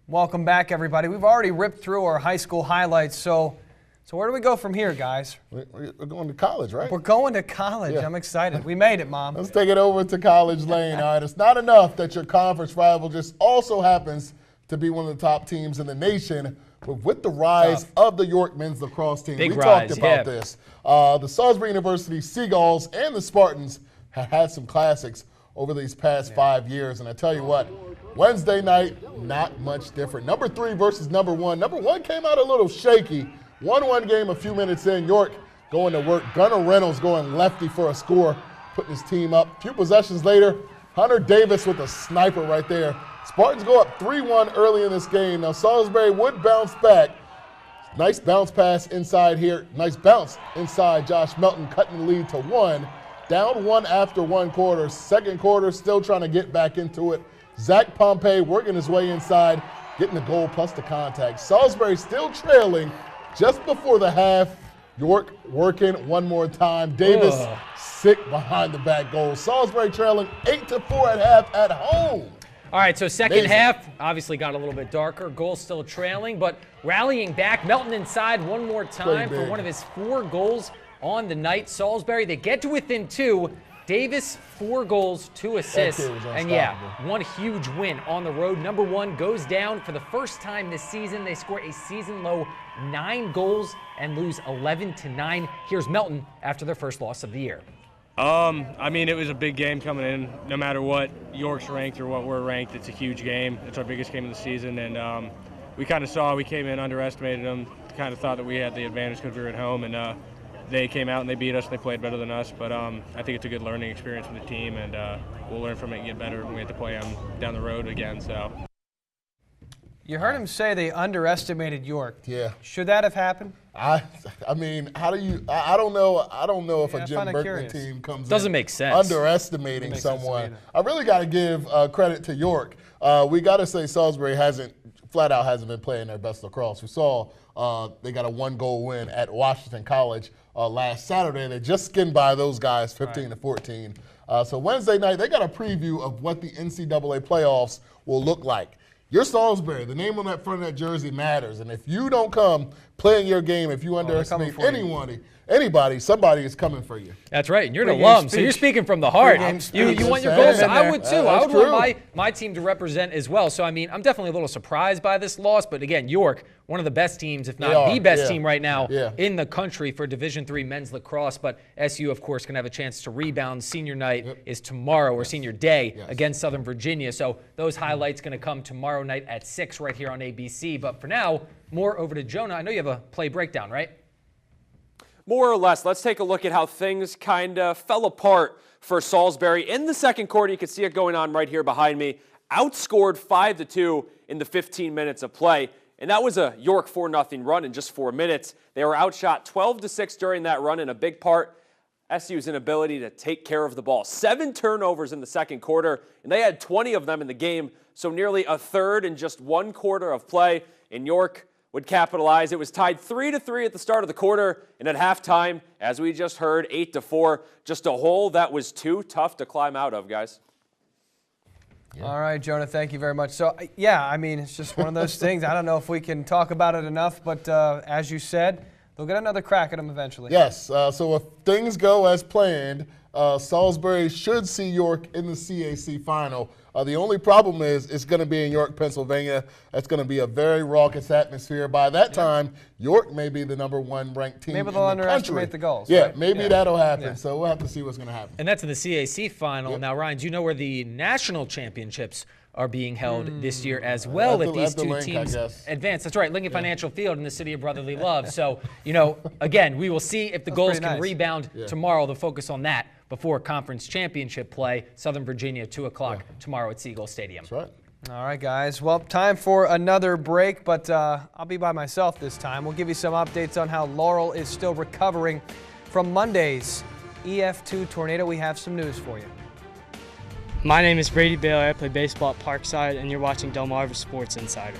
Welcome back, everybody. We've already ripped through our high school highlights, so where do we go from here, guys? We're going to college, right? We're going to college. Yeah. I'm excited. We made it, Mom. Let's take it over to College Lane. All right, it's not enough that your conference rival just also happens to be one of the top teams in the nation, but with the rise of the York men's lacrosse team, we talked about this. The Salisbury University Seagulls and the Spartans have had some classics over these past 5 years, and I tell you what, Wednesday night, not much different. Number 3 versus number 1. Number 1 came out a little shaky. 1-1 game a few minutes in. York going to work. Gunnar Reynolds going lefty for a score, putting his team up. A few possessions later, Hunter Davis with a sniper right there. Spartans go up 3-1 early in this game. Now Salisbury would bounce back. Nice bounce pass inside here. Nice bounce inside. Josh Melton cutting the lead to 1. Down 1 after 1 quarter. Second quarter, still trying to get back into it. Zach Pompey working his way inside, getting the goal plus the contact. Salisbury still trailing just before the half. York working one more time. Davis sick behind the back goal. Salisbury trailing 8-4 at half at home. All right, so second half obviously got a little bit darker. Goal still trailing, but rallying back. Melton inside one more time for one of his 4 goals on the night. Salisbury, they get to within 2. Davis, 4 goals, 2 assists, and one huge win on the road. Number 1 goes down for the first time this season. They score a season-low 9 goals and lose 11-9. Here's Melton after their first loss of the year. I mean, it was a big game coming in. No matter what York's ranked or what we're ranked, it's a huge game. It's our biggest game of the season, and we kind of saw we came in, underestimated them, kind of thought that we had the advantage because we were at home, and they came out and they beat us. They played better than us, but I think it's a good learning experience for the team, and we'll learn from it and get better when we have to play them down the road again. So, you heard him say they underestimated York. Yeah. Should that have happened? I mean, how do you? I don't know. I don't know if a Jim Berkman team comes doesn't make sense underestimating someone. I really got to give credit to York. We got to say Salisbury hasn't been playing their best lacrosse. We saw they got a 1-goal win at Washington College last Saturday. They just skinned by those guys 15-14. So Wednesday night, they got a preview of what the NCAA playoffs will look like. You're Salisbury. The name on that front of that jersey matters. And if you don't come playing your game, if you underestimate anybody, somebody is coming for you. That's right. And you're an alum, so you're speaking from the heart. You want your goals. I would too. I would want my team to represent as well. So, I mean, I'm definitely a little surprised by this loss. But, again, York, one of the best teams, if not the best team right now in the country for Division III men's lacrosse. But SU, of course, can have a chance to rebound. Senior night is tomorrow, or senior day, against Southern Virginia. So those highlights going to come tomorrow night at 6 right here on ABC. But for now, more over to Jonah. I know you have a play breakdown, right? More or less, let's take a look at how things kind of fell apart for Salisbury. In the second quarter, you can see it going on right here behind me. Outscored 5-2 in the 15 minutes of play. And that was a York 4-0 run in just 4 minutes. They were outshot 12-6 during that run, in a big part SU's inability to take care of the ball. 7 turnovers in the second quarter, and they had 20 of them in the game, so nearly a third in just 1 quarter of play. And York would capitalize. It was tied 3-3 at the start of the quarter, and at halftime, as we just heard, 8-4. Just a hole that was too tough to climb out of, guys. All right, Jonah, thank you very much. So, yeah, I mean, it's just one of those things. I don't know if we can talk about it enough, but as you said, they'll get another crack at them eventually. Yes, so if things go as planned, Salisbury should see York in the CAC final. The only problem is it's going to be in York, Pennsylvania. That's going to be a very raucous atmosphere. By that time, York may be the #1 ranked team in the country. Maybe they'll underestimate the goals. Yeah, right? maybe that'll happen. So we'll have to see what's going to happen. And that's in the CAC final. Now, Ryan, do you know where the national championships are being held this year as well if these two teams advance? That's right, Lincoln Financial Field in the city of brotherly love. So, you know, again, we will see if the goals can rebound tomorrow. They'll focus on that before conference championship play. Southern Virginia, 2 o'clock tomorrow at Seagull Stadium. That's right. All right, guys. Well, time for another break, but I'll be by myself this time. We'll give you some updates on how Laurel is still recovering from Monday's EF2 tornado. We have some news for you. My name is Brady Baylor. I play baseball at Parkside, and you're watching Delmarva Sports Insider.